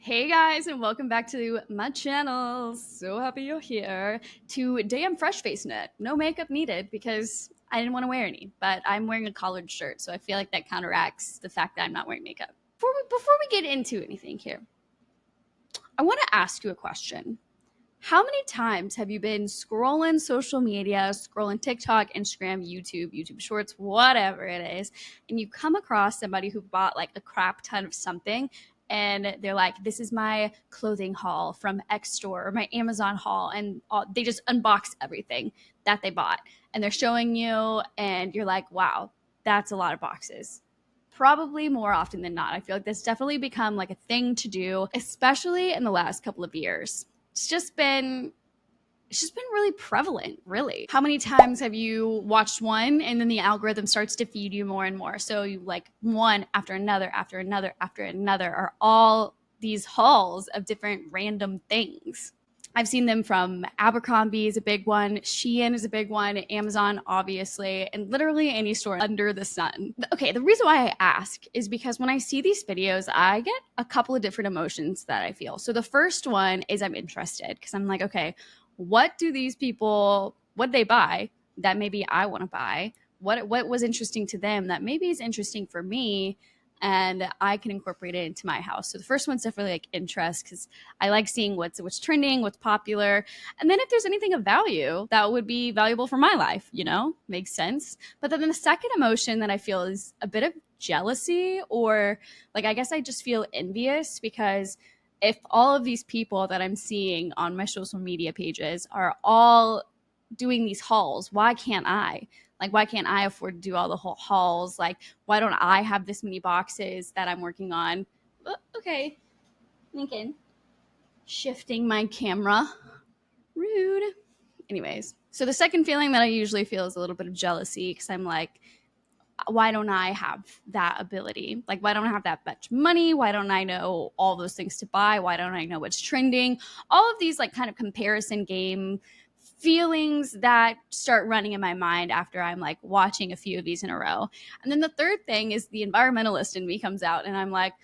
Hey guys, and welcome back to my channel. So happy you're here. Today I'm fresh facing it. No makeup needed because I didn't want to wear any, but I'm wearing a collared shirt, so I feel like that counteracts the fact that I'm not wearing makeup. Before we get into anything here, I want to ask you a question. How many times have you been scrolling social media, scrolling TikTok, Instagram, YouTube Shorts, whatever it is, and you come across somebody who bought like a crap ton of something and they're like, this is my clothing haul from X store or my Amazon haul, and they just unbox everything that they bought and they're showing you, and you're like, wow, that's a lot of boxes. Probably more often than not. I feel like that's definitely become like a thing to do, especially in the last couple of years. It's just been really prevalent, really. How many times have you watched one and then the algorithm starts to feed you more and more? So you like one after another, after another, after another are all these hauls of different random things. I've seen them from Abercrombie is a big one, Shein is a big one, Amazon obviously, and literally any store under the sun. Okay, the reason why I ask is because when I see these videos, I get a couple of different emotions that I feel. So the first one is I'm interested because I'm like, okay, what they buy that maybe I want to buy? What was interesting to them that maybe is interesting for me? And I can incorporate it into my house. So the first one's definitely like interest because I like seeing what's trending, what's popular, and then if there's anything of value that would be valuable for my life, makes sense. But then the second emotion that I feel is a bit of jealousy, or like I guess I just feel envious because if all of these people that I'm seeing on my social media pages are all doing these hauls, why can't I? Like, why can't I afford to do all the whole hauls? Like, why don't I have this many boxes that I'm working on? Okay, Lincoln, shifting my camera. Rude. Anyways, so the second feeling that I usually feel is a little bit of jealousy because I'm like, why don't I have that ability? Like, why don't I have that much money? Why don't I know all those things to buy? Why don't I know what's trending? All of these, like, kind of comparison game feelings that start running in my mind after I'm like watching a few of these in a row. And then the third thing is the environmentalist in me comes out, and I'm like,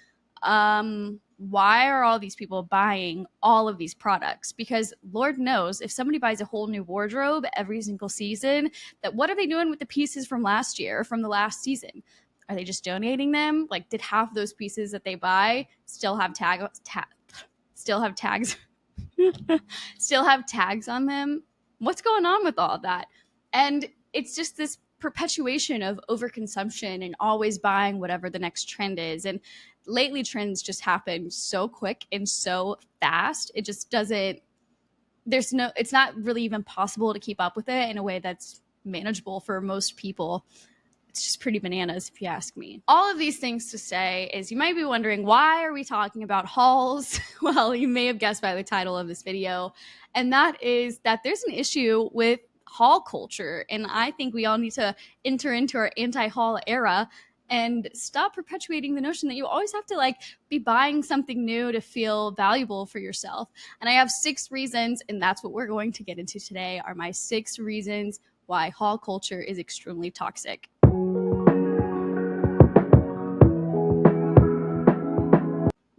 why are all these people buying all of these products? Because Lord knows if somebody buys a whole new wardrobe every single season, that what are they doing with the pieces from last year, from the last season? Are they just donating them? Like, did half those pieces that they buy still have still have tags still have tags on them? What's going on with all of that? And it's just this perpetuation of overconsumption and always buying whatever the next trend is. And lately, trends just happen so quick and so fast. It just doesn't, it's not really even possible to keep up with it in a way that's manageable for most people. It's just pretty bananas if you ask me. All of these things to say is you might be wondering, why are we talking about hauls? Well, you may have guessed by the title of this video, and that is that there's an issue with haul culture, and I think we all need to enter into our anti-haul era and stop perpetuating the notion that you always have to like be buying something new to feel valuable for yourself. And I have 6 reasons, and that's what we're going to get into today, are my 6 reasons why haul culture is extremely toxic.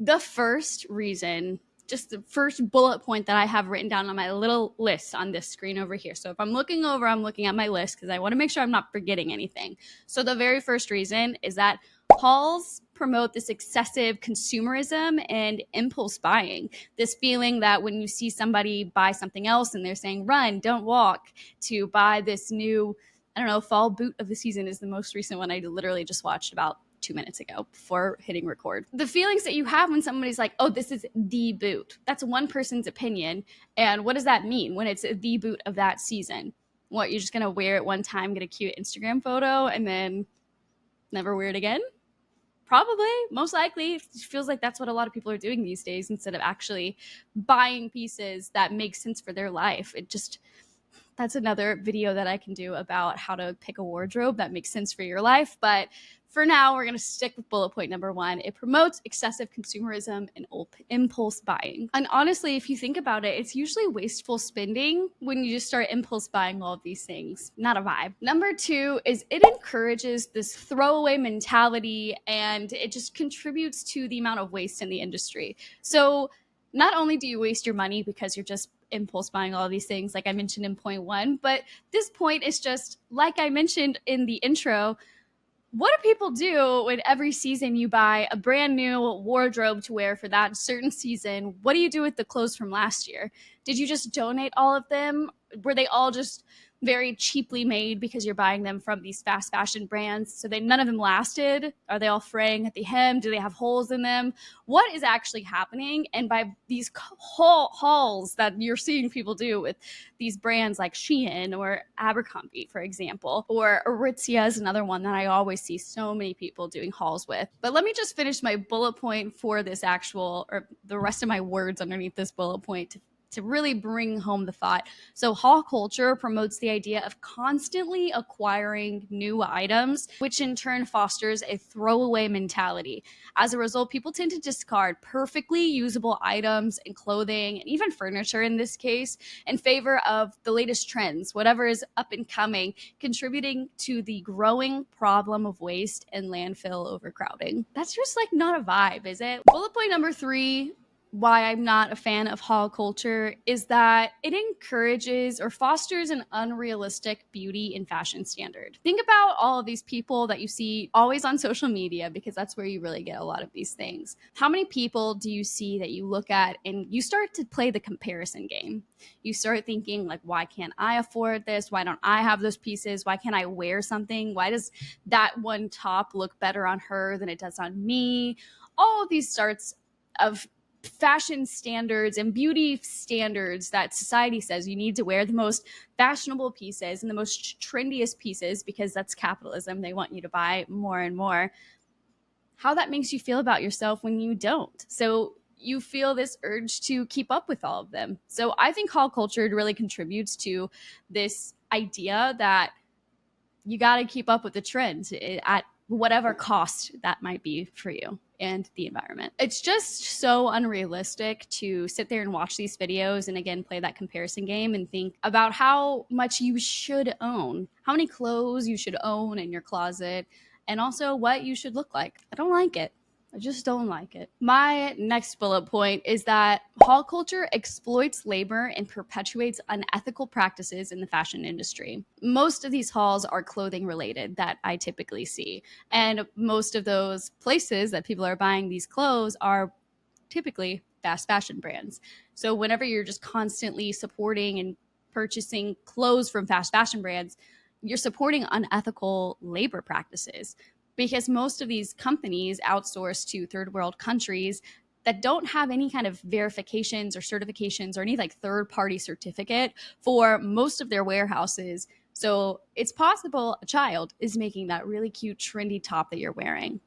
The first reason, just the first bullet point that I have written down on my little list on this screen over here. So if I'm looking over, I'm looking at my list because I want to make sure I'm not forgetting anything. So the very first reason is that hauls promote this excessive consumerism and impulse buying. This feeling that when you see somebody buy something else and they're saying, run, don't walk, to buy this new, I don't know, fall boot of the season is the most recent one I literally just watched about 2 minutes ago before hitting record. The feelings that you have when somebody's like, oh, this is the boot. That's one person's opinion. And what does that mean when it's the boot of that season? What, you're just going to wear it one time, get a cute Instagram photo, and then never wear it again? Probably, most likely. It feels like that's what a lot of people are doing these days instead of actually buying pieces that make sense for their life. That's another video that I can do about how to pick a wardrobe that makes sense for your life. But for now, we're going to stick with bullet point number 1. It promotes excessive consumerism and impulse buying. And honestly, if you think about it, it's usually wasteful spending when you just start impulse buying all of these things. Not a vibe. Number 2 is it encourages this throwaway mentality, and it just contributes to the amount of waste in the industry. So not only do you waste your money because you're just impulse buying all these things, like I mentioned in point 1, but this point is just, like I mentioned in the intro, what do people do when every season you buy a brand new wardrobe to wear for that certain season? What do you do with the clothes from last year? Did you just donate all of them? Were they all just very cheaply made because you're buying them from these fast fashion brands? So none of them lasted? Are they all fraying at the hem? Do they have holes in them? What is actually happening? And by these hauls that you're seeing people do with these brands like Shein or Abercrombie, for example, or Aritzia is another one that I always see so many people doing hauls with. But let me just finish my bullet point for this or the rest of my words underneath this bullet point to really bring home the thought. So haul culture promotes the idea of constantly acquiring new items, which in turn fosters a throwaway mentality. As a result, people tend to discard perfectly usable items and clothing and even furniture in this case in favor of the latest trends, whatever is up and coming, contributing to the growing problem of waste and landfill overcrowding. That's just like not a vibe, is it? Bullet point number 3, why I'm not a fan of haul culture, is that it encourages or fosters an unrealistic beauty and fashion standard. Think about all of these people that you see always on social media, because that's where you really get a lot of these things. How many people do you see that you look at and you start to play the comparison game? You start thinking like, why can't I afford this? Why don't I have those pieces? Why can't I wear something? Why does that one top look better on her than it does on me? All of these starts of fashion standards and beauty standards that society says you need to wear the most fashionable pieces and the most trendiest pieces because that's capitalism. They want you to buy more and more. How that makes you feel about yourself when you don't. So you feel this urge to keep up with all of them. So I think haul culture really contributes to this idea that you got to keep up with the trend at whatever cost that might be for you and the environment. It's just so unrealistic to sit there and watch these videos and again play that comparison game and think about how much you should own, how many clothes you should own in your closet, and also what you should look like. I don't like it. I just don't like it. My next bullet point is that haul culture exploits labor and perpetuates unethical practices in the fashion industry. Most of these hauls are clothing related that I typically see. And most of those places that people are buying these clothes are typically fast fashion brands. So whenever you're just constantly supporting and purchasing clothes from fast fashion brands, you're supporting unethical labor practices, because most of these companies outsource to third world countries that don't have any kind of verifications or certifications or any like third party certificate for most of their warehouses. So it's possible a child is making that really cute trendy top that you're wearing.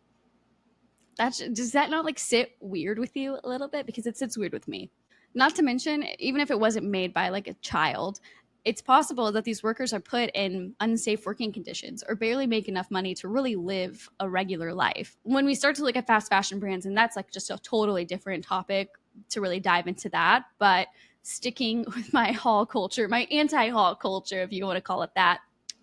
Does that not like sit weird with you a little bit? Because it sits weird with me. Not to mention, even if it wasn't made by like a child, it's possible that these workers are put in unsafe working conditions or barely make enough money to really live a regular life. When we start to look at fast fashion brands, and that's like just a totally different topic to really dive into that, but sticking with my haul culture, my anti-haul culture, if you want to call it that,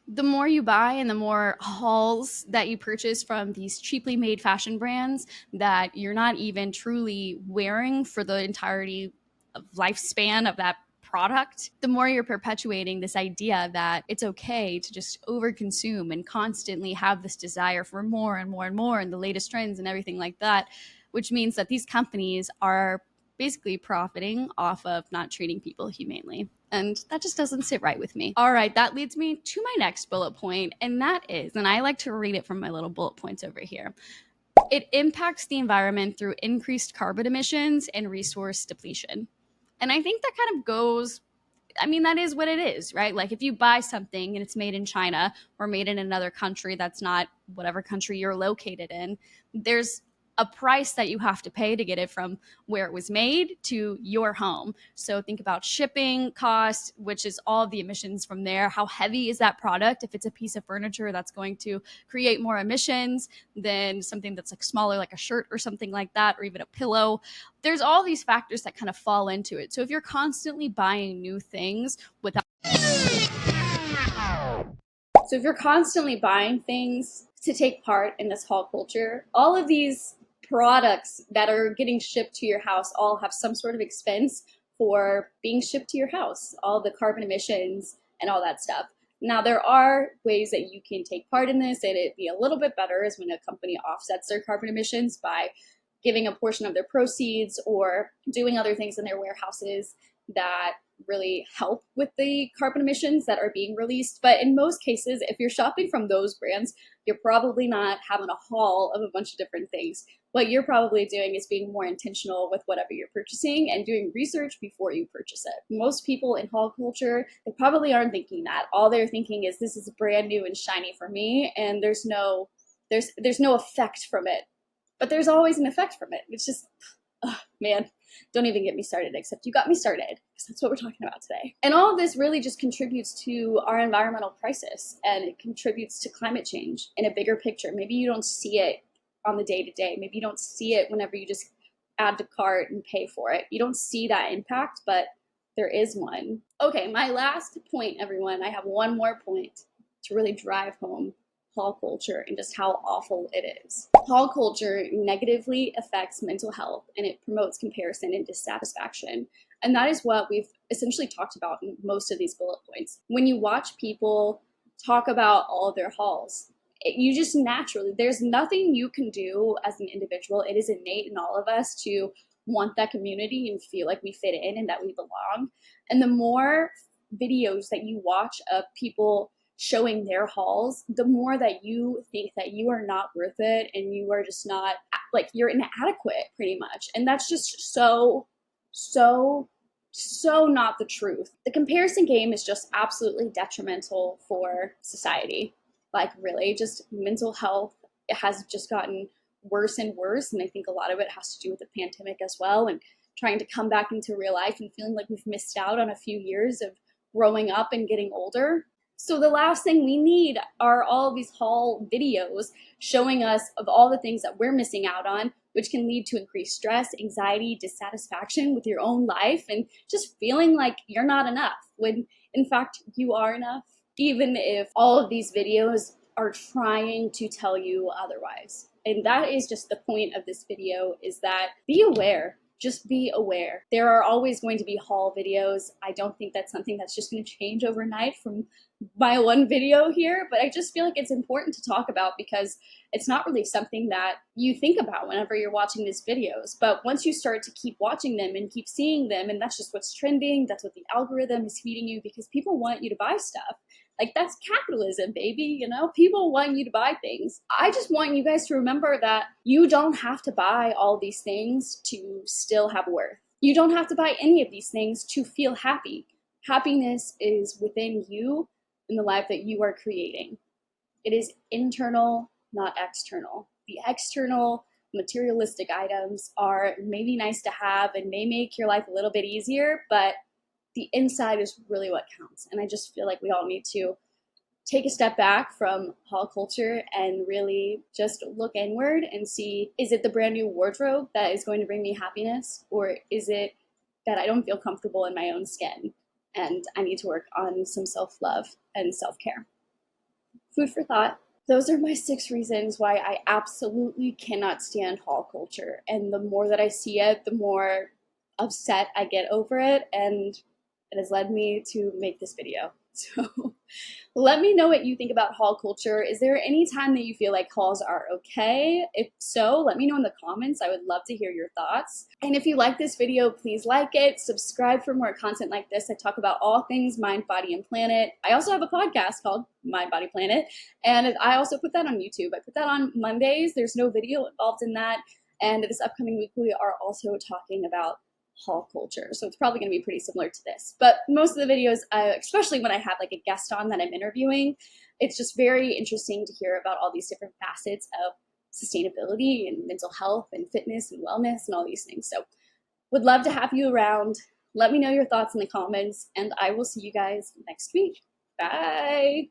the more you buy and the more hauls that you purchase from these cheaply made fashion brands that you're not even truly wearing for the entirety of lifespan of that product, the more you're perpetuating this idea that it's okay to just overconsume and constantly have this desire for more and more and more and the latest trends and everything like that, which means that these companies are basically profiting off of not treating people humanely. And that just doesn't sit right with me. All right, that leads me to my next bullet point, and that is, and I like to read it from my little bullet points over here, it impacts the environment through increased carbon emissions and resource depletion. And I think that kind of goes, I mean, that is what it is, right? Like if you buy something and it's made in China or made in another country that's not whatever country you're located in, there's a price that you have to pay to get it from where it was made to your home. So think about shipping costs, which is all of the emissions from there. How heavy is that product? If it's a piece of furniture, that's going to create more emissions than something that's like smaller, like a shirt or something like that, or even a pillow. There's all these factors that kind of fall into it. So if you're constantly buying new things without So if you're constantly buying things to take part in this haul culture, all of these products that are getting shipped to your house all have some sort of expense for being shipped to your house, all the carbon emissions and all that stuff. Now, there are ways that you can take part in this, and it'd be a little bit better is when a company offsets their carbon emissions by giving a portion of their proceeds or doing other things in their warehouses that really help with the carbon emissions that are being released. But in most cases, if you're shopping from those brands, you're probably not having a haul of a bunch of different things. What you're probably doing is being more intentional with whatever you're purchasing and doing research before you purchase it. Most people in haul culture, they probably aren't thinking that. All they're thinking is this is brand new and shiny for me, and there's no effect from it. But there's always an effect from it. It's just, oh, man, don't even get me started, except you got me started, because that's what we're talking about today. And all of this really just contributes to our environmental crisis, and it contributes to climate change in a bigger picture. Maybe you don't see it on the day-to-day. Maybe you don't see it whenever you just add to cart and pay for it. You don't see that impact, but there is one. Okay, my last point, everyone. I have one more point to really drive home haul culture and just how awful it is. Haul culture negatively affects mental health, and it promotes comparison and dissatisfaction. And that is what we've essentially talked about in most of these bullet points. When you watch people talk about all of their hauls, you just naturally, there's nothing you can do as an individual. It is innate in all of us to want that community and feel like we fit in and that we belong. And the more videos that you watch of people showing their hauls, the more that you think that you are not worth it and you are just not, like, you're inadequate pretty much. And that's just so not the truth. The comparison game is just absolutely detrimental for society. Like, really, just mental health, it has just gotten worse and worse. And I think a lot of it has to do with the pandemic as well, and trying to come back into real life and feeling like we've missed out on a few years of growing up and getting older. So the last thing we need are all of these haul videos showing us of all the things that we're missing out on, which can lead to increased stress, anxiety, dissatisfaction with your own life, and just feeling like you're not enough when in fact you are enough, even if all of these videos are trying to tell you otherwise. And that is just the point of this video, is that be aware. Just be aware. There are always going to be haul videos. I don't think that's something that's just going to change overnight from my one video here, but I just feel like it's important to talk about because it's not really something that you think about whenever you're watching these videos. But once you start to keep watching them and keep seeing them, and that's just what's trending, that's what the algorithm is feeding you, because people want you to buy stuff. Like, that's capitalism, baby, you know? People want you to buy things. I just want you guys to remember that you don't have to buy all these things to still have worth. You don't have to buy any of these things to feel happy. Happiness is within you and the life that you are creating. It is internal, not external. The external materialistic items are maybe nice to have and may make your life a little bit easier, but the inside is really what counts. And I just feel like we all need to take a step back from haul culture and really just look inward and see, is it the brand new wardrobe that is going to bring me happiness? Or is it that I don't feel comfortable in my own skin and I need to work on some self-love and self-care? Food for thought. Those are my 6 reasons why I absolutely cannot stand haul culture. And the more that I see it, the more upset I get over it. And it has led me to make this video. So let me know what you think about haul culture. Is there any time that you feel like hauls are okay? If so, let me know in the comments. I would love to hear your thoughts. And if you like this video, please like it, subscribe for more content like this. I talk about all things mind, body, and planet. I also have a podcast called Mind, Body, Planet, and I also put that on YouTube. I put that on Mondays. There's no video involved in that. And this upcoming week, we are also talking about haul culture. So it's probably going to be pretty similar to this. But most of the videos, especially when I have like a guest on that I'm interviewing, it's just very interesting to hear about all these different facets of sustainability and mental health and fitness and wellness and all these things. So would love to have you around. Let me know your thoughts in the comments, and I will see you guys next week. Bye.